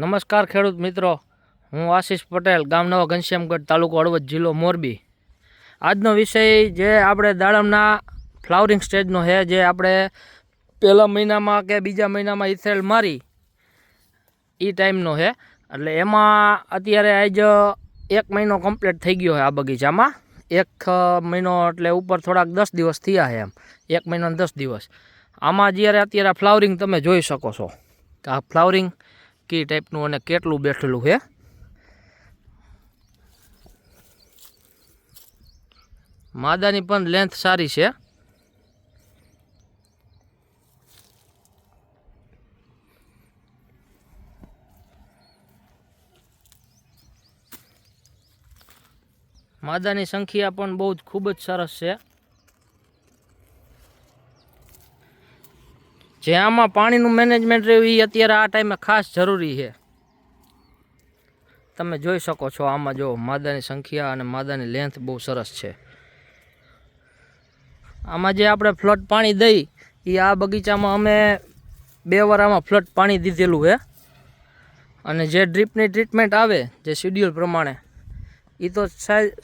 નમસ્કાર ખેડૂત મિત્રો, હું આશીષ પટેલ, ગામ નવા ઘનશ્યામગઢ, તાલુકો હળવદ, જિલ્લો મોરબી। આજનો વિષય જે આપણે દાડમના ફ્લાવરિંગ સ્ટેજનો છે, જે આપણે પહેલા મહિનામાં કે બીજા મહિનામાં ઇથેલ મારી એ ટાઈમનો છે। એટલે એમાં અત્યારે આજ 1 મહિનો કમ્પ્લીટ થઈ ગયો છે। આ બગીચામાં 1 મહિનો એટલે ઉપર થોડાક 10 દિવસ થયા છે। એમ 1 મહિનો ને 10 દિવસ આમાં જ્યારે અત્યારે ફ્લાવરિંગ તમે જોઈ શકો છો કે આ ફ્લાવરિંગ કી ટાઈપનું અને કેટલું બેઠેલું છે। માદાની પણ લેન્થ સારી છે। માદાની સંખ્યા પણ બહુ જ ખૂબ જ સરસ છે। જે આમાં પાણીનું મેનેજમેન્ટ રહ્યું એ અત્યારે આ ટાઈમે ખાસ જરૂરી છે। તમે જોઈ શકો છો આમાં જો માદાની સંખ્યા અને માદાની લેન્થ બહુ સરસ છે। આમાં જે આપણે ફ્લડ પાણી દઈ એ આ બગીચામાં અમે 2 વાર આમાં ફ્લડ પાણી દીધેલું છે। અને જે ડ્રીપની ટ્રીટમેન્ટ આવે જે શેડ્યુલ પ્રમાણે એ તો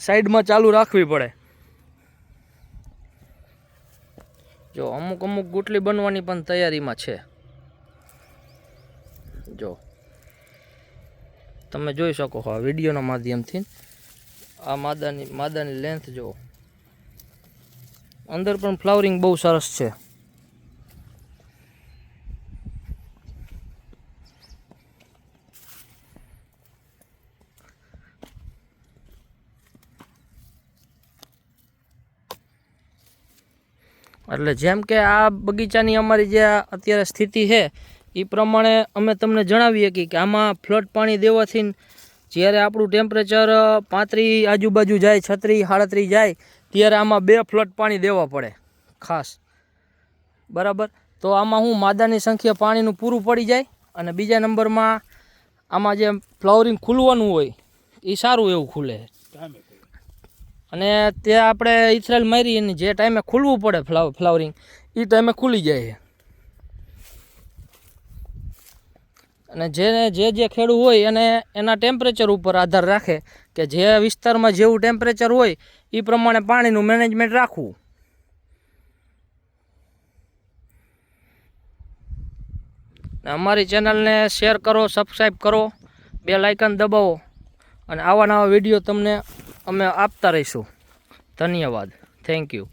સાઈડમાં ચાલુ રાખવી પડે। જો અમુક ગુટલી બનવાની પણ તૈયારીમાં છે। જો તમે જોઈ શકો છો આ વિડીયોના માધ્યમથી આ માદાની લેન્થ જો અંદર પણ ફ્લાવરિંગ બહુ સરસ છે। એટલે જેમ કે આ બગીચાની અમારી જે અત્યારે સ્થિતિ છે એ પ્રમાણે અમે તમને જણાવીએ કે આમાં ફ્લડ પાણી દેવાથી જ્યારે આપણું ટેમ્પરેચર 35 આજુબાજુ જાય, 36, 37 જાય ત્યારે આમાં 2 ફ્લડ પાણી દેવા પડે ખાસ, બરાબર। તો આમાં હું માદાની સંખ્યા પાણીનું પૂરું પડી જાય અને બીજા નંબરમાં આમાં જે ફ્લાવરિંગ ખુલવાનું હોય એ સારું એવું ખુલે। અને તે આપણે ઇથરેલ મારી અને જે ટાઈમે ખુલવું પડે ફ્લાવરિંગ એ ટાઈમે ખુલી જાય। અને જે ખેડૂત હોય અને એના ટેમ્પરેચર ઉપર આધાર રાખે કે જે વિસ્તારમાં જેવું ટેમ્પરેચર હોય એ પ્રમાણે પાણીનું મેનેજમેન્ટ રાખવું। અમારી ચેનલને શેર કરો, સબસ્ક્રાઈબ કરો, બેલ આઇકન દબાવો અને આવા નવા વિડીયો તમને અમે આપતા રહીશું। ધન્યવાદ, થેન્ક યુ।